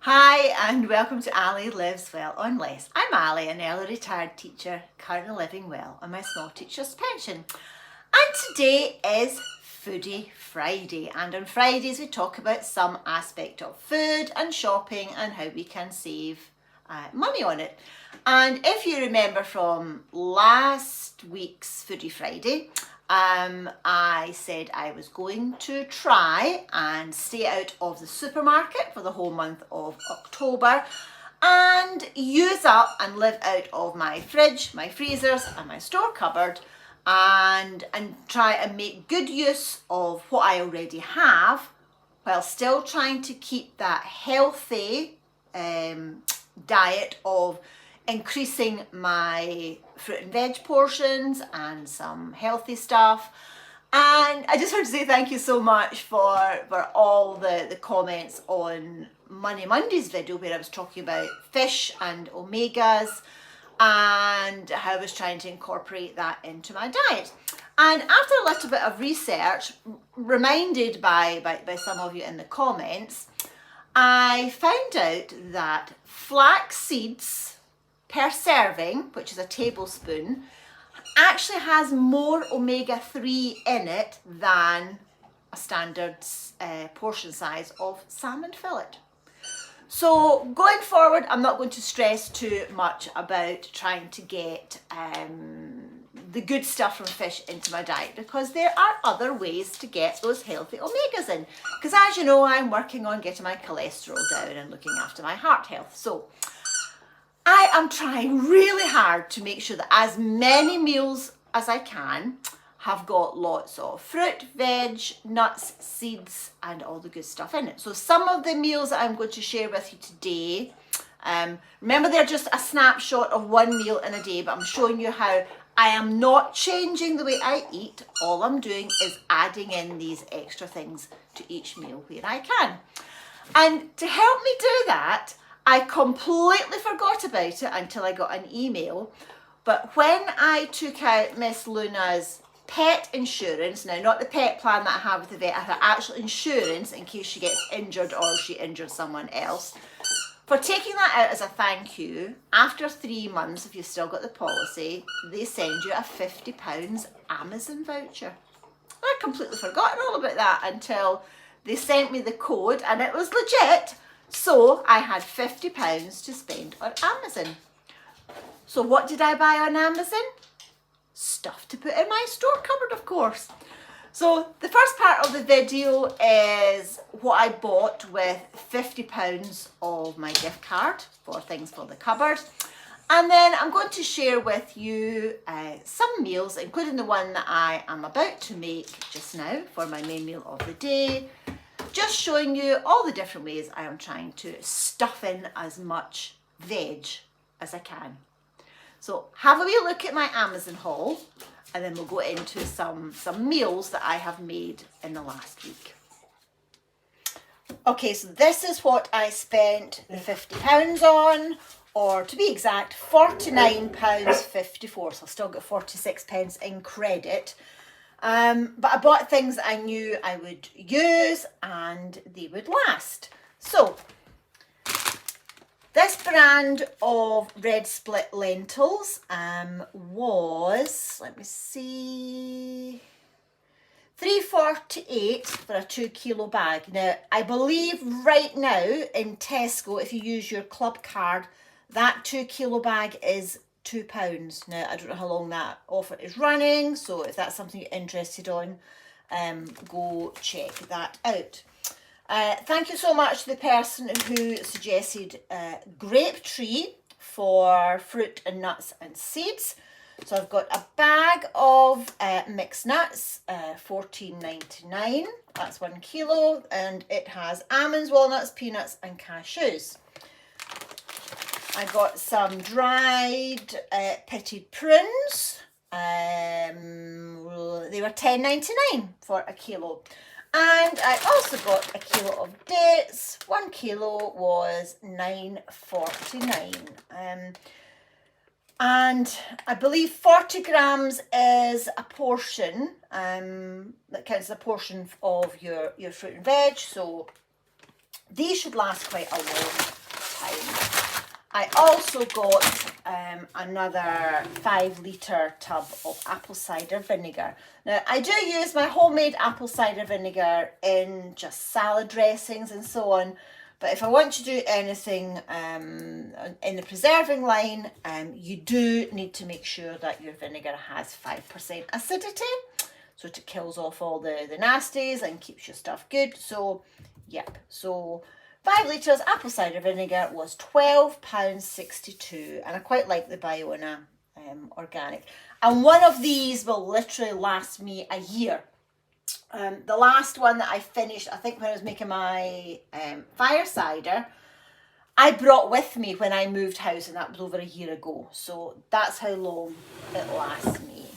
Hi and welcome to Ali Lives Well on Less. I'm Ali, an early retired teacher currently living well on my small teacher's pension. And today is Foodie Friday, and on Fridays we talk about some aspect of food and shopping and how we can save money on it. And if you remember from last week's Foodie Friday, I said I was going to try and stay out of the supermarket for the whole month of October and use up and live out of my fridge, my freezers and my store cupboard, and try and make good use of what I already have while still trying to keep that healthy diet of increasing my fruit and veg portions and some healthy stuff. And I just want to say thank you so much for all the comments on Money Monday's video where I was talking about fish and omegas and how I was trying to incorporate that into my diet. And after a little bit of research, reminded by some of you in the comments, I found out that flax seeds per serving, which is a tablespoon, actually has more omega-3 in it than a standard portion size of salmon fillet. So going forward, I'm not going to stress too much about trying to get the good stuff from fish into my diet, because there are other ways to get those healthy omegas in. Because as you know, I'm working on getting my cholesterol down and looking after my heart health. So I am trying really hard to make sure that as many meals as I can have got lots of fruit, veg, nuts, seeds, and all the good stuff in it. So some of the meals that I'm going to share with you today, remember they're just a snapshot of one meal in a day, but I'm showing you how I am not changing the way I eat. All I'm doing is adding in these extra things to each meal where I can. And to help me do that, I completely forgot about it until I got an email. But when I took out Miss Luna's pet insurance, now not the pet plan that I have with the vet, I have actual insurance in case she gets injured or she injured someone else. For taking that out as a thank you, after 3 months, if you've still got the policy, they send you a £50 Amazon voucher. I completely forgotten all about that until they sent me the code and it was legit. So I had £50 to spend on Amazon. So what did I buy on Amazon? Stuff to put in my store cupboard, of course. So the first part of the video is what I bought with £50 of my gift card for things for the cupboard. And then I'm going to share with you some meals, including the one that I am about to make just now for my main meal of the day. Just showing you all the different ways I am trying to stuff in as much veg as I can. So have a wee look at my Amazon haul and then we'll go into some meals that I have made in the last week. Okay, so this is what I spent the £50 on, or to be exact, £49.54. So I've still got 46p in credit. But I bought things that I knew I would use and they would last. So this brand of red split lentils was, let me see, £3.48 for a 2 kilo bag. Now I believe right now in Tesco, if you use your club card, that 2 kilo bag is £2. Now I don't know how long that offer is running, so if that's something you're interested on, go check that out. Thank you so much to the person who suggested grape tree for fruit and nuts and seeds. So I've got a bag of mixed nuts, $14.99. That's 1 kilo, and it has almonds, walnuts, peanuts and cashews. I got some dried pitted prunes. They were $10.99 for a kilo. And I also got a kilo of dates. 1 kilo was $9.49. And I believe 40 grams is a portion, that counts as a portion of your fruit and veg. So these should last quite a long time. I also got another 5-litre tub of apple cider vinegar. Now, I do use my homemade apple cider vinegar in just salad dressings and so on, but if I want to do anything in the preserving line, you do need to make sure that your vinegar has 5% acidity, so it kills off all the nasties and keeps your stuff good. So, yep, so 5 litres apple cider vinegar was £12.62, and I quite like the Biona organic. And one of these will literally last me a year. The last one that I finished, I think when I was making my fire cider, I brought with me when I moved house, and that was over a year ago. So that's how long it lasts me.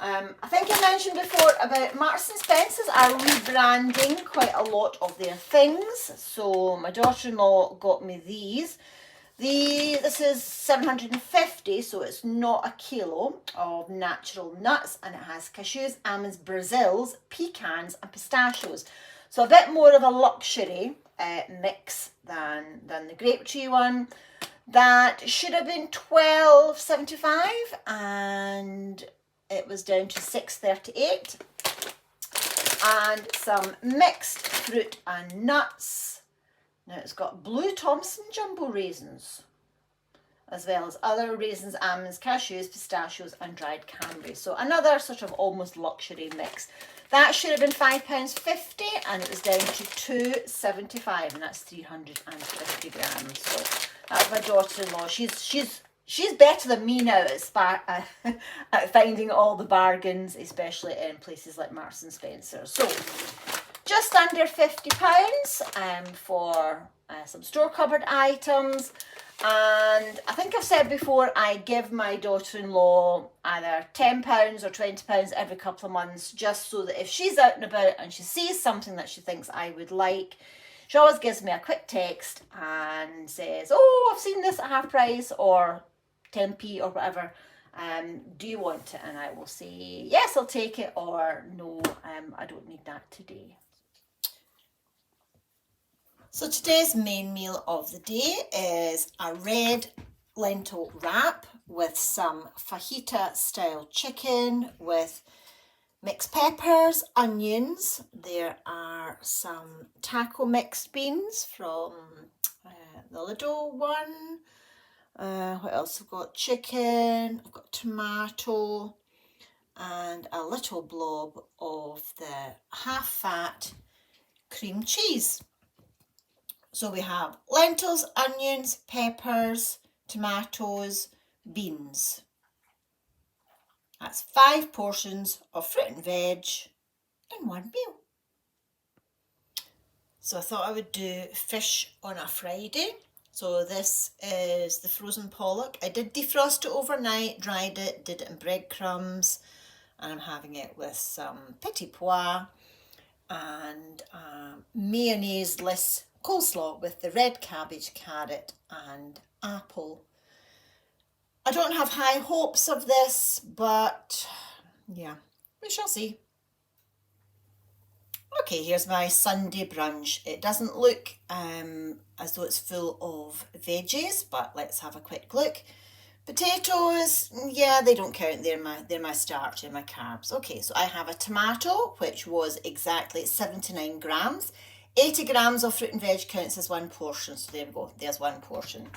I think I mentioned before about Marks and Spencer's are rebranding quite a lot of their things. So my daughter-in-law got me these. This is 750, so it's not a kilo of natural nuts, and it has cashews, almonds, Brazils, pecans and pistachios. So a bit more of a luxury mix than the grape tree one. That should have been £12.75 and it was down to £6.38. And some mixed fruit and nuts. Now it's got Blue Thompson jumbo raisins, as well as other raisins, almonds, cashews, pistachios and dried cranberries. So another sort of almost luxury mix. That should have been £5.50 and it was down to £2.75, and that's 350 grams. So that's my daughter-in-law. She's better than me now at finding all the bargains, especially in places like Marks and Spencer. So just under £50 for some store cupboard items. And I think I've said before, I give my daughter-in-law either £10 or £20 every couple of months, just so that if she's out and about and she sees something that she thinks I would like, she always gives me a quick text and says, oh, I've seen this at half price or 10p or whatever. Do you want it? And I will say, yes, I'll take it, or no, I don't need that today. So today's main meal of the day is a red lentil wrap with some fajita style chicken with mixed peppers, onions. There are some taco mixed beans from the little one. What else? I've got chicken, I've got tomato and a little blob of the half-fat cream cheese. So we have lentils, onions, peppers, tomatoes, beans. That's 5 portions of fruit and veg in one meal. So I thought I would do fish on a Friday. So this is the frozen pollock. I did defrost it overnight, dried it, did it in breadcrumbs, and I'm having it with some petit pois and mayonnaise-less coleslaw with the red cabbage, carrot and apple. I don't have high hopes of this, but yeah, we shall see. Okay, here's my Sunday brunch. It doesn't look as though it's full of veggies, but let's have a quick look. Potatoes, yeah, they don't count. They're my starch, they're my carbs. Okay, so I have a tomato, which was exactly 79 grams. 80 grams of fruit and veg counts as one portion. So there we go, there's one portion.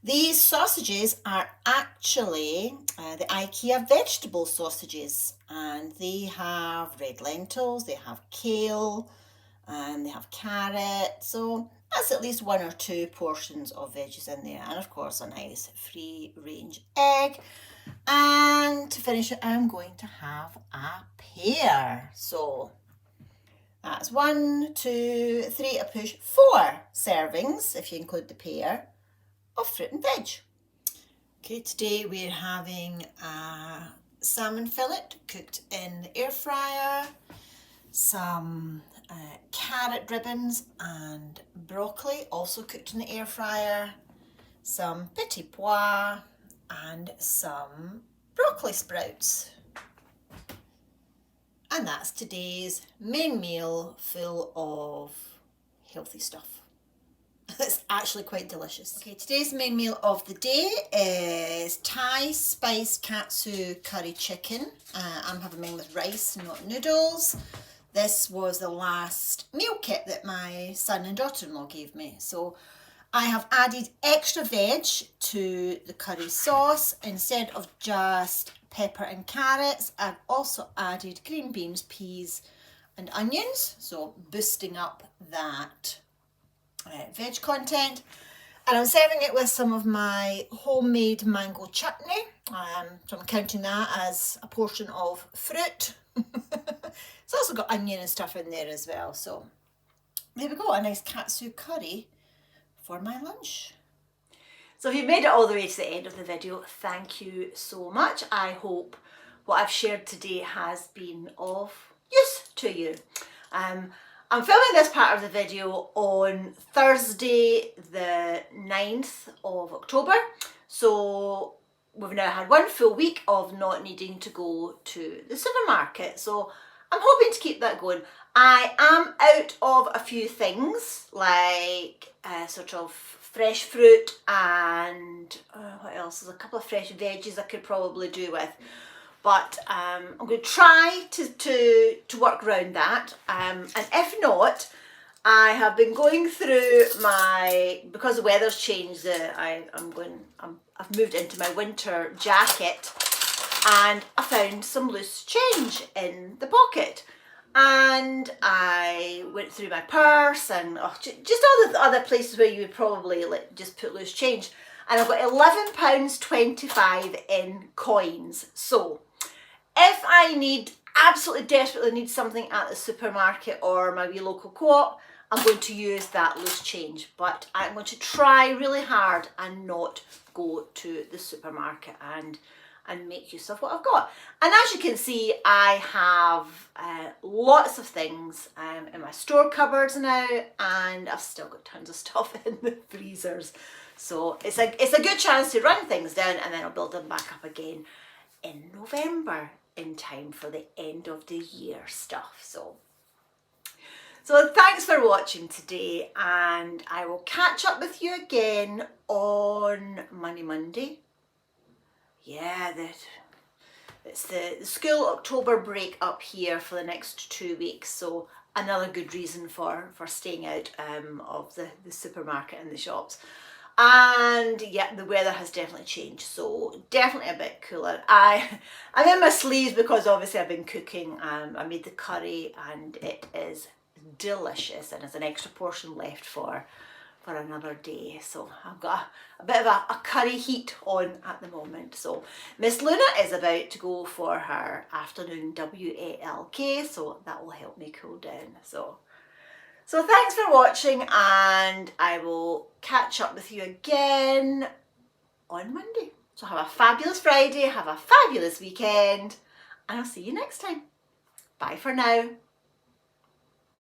These sausages are actually the IKEA vegetable sausages, and they have red lentils, they have kale, and they have carrot. So that's at least 1 or 2 portions of veggies in there. And of course, a nice free-range egg. And to finish it, I'm going to have a pear. So that's 1, 2, 3, a push, 4 servings, if you include the pear, of fruit and veg. Okay, today we're having a salmon fillet cooked in the air fryer, some carrot ribbons and broccoli also cooked in the air fryer, some petit pois and some broccoli sprouts. And that's today's main meal, full of healthy stuff. actually quite delicious. Okay, today's main meal of the day is Thai spiced katsu curry chicken. I'm having mine with rice, not noodles. This was the last meal kit that my son and daughter-in-law gave me. So I have added extra veg to the curry sauce. Instead of just pepper and carrots, I've also added green beans, peas and onions. So boosting up that veg content. And I'm serving it with some of my homemade mango chutney. So I'm counting that as a portion of fruit. It's also got onion and stuff in there as well. So there we go, a nice katsu curry for my lunch. So if you've made it all the way to the end of the video, thank you so much. I hope what I've shared today has been of use to you. I'm filming this part of the video on Thursday the 9th of October. So we've now had one full week of not needing to go to the supermarket. So I'm hoping to keep that going. I am out of a few things like sort of fresh fruit and what else? There's a couple of fresh veggies I could probably do with. But I'm going to try to work around that. And if not, I have been going through because the weather's changed, I've moved into my winter jacket and I found some loose change in the pocket. And I went through my purse and just all the other places where you would probably just put loose change. And I've got £11.25 in coins. So if I absolutely desperately need something at the supermarket or my wee local co-op, I'm going to use that loose change. But I'm going to try really hard and not go to the supermarket and make use of what I've got. And as you can see, I have lots of things in my store cupboards now, and I've still got tons of stuff in the freezers. So it's a good chance to run things down, and then I'll build them back up again in November in time for the end of the year stuff. So thanks for watching today, and I will catch up with you again on Monday. Yeah, it's the school October break up here for the next 2 weeks, so another good reason for staying out of the supermarket and the shops. And yeah, the weather has definitely changed, so definitely a bit cooler. I'm in my sleeves because obviously I've been cooking. I made the curry and it is delicious, and there's an extra portion left for another day. So I've got a bit of a curry heat on at the moment. So Miss Luna is about to go for her afternoon WALK, so that will help me cool down. So thanks for watching, and I will catch up with you again on Monday. So have a fabulous Friday, have a fabulous weekend, and I'll see you next time. Bye for now.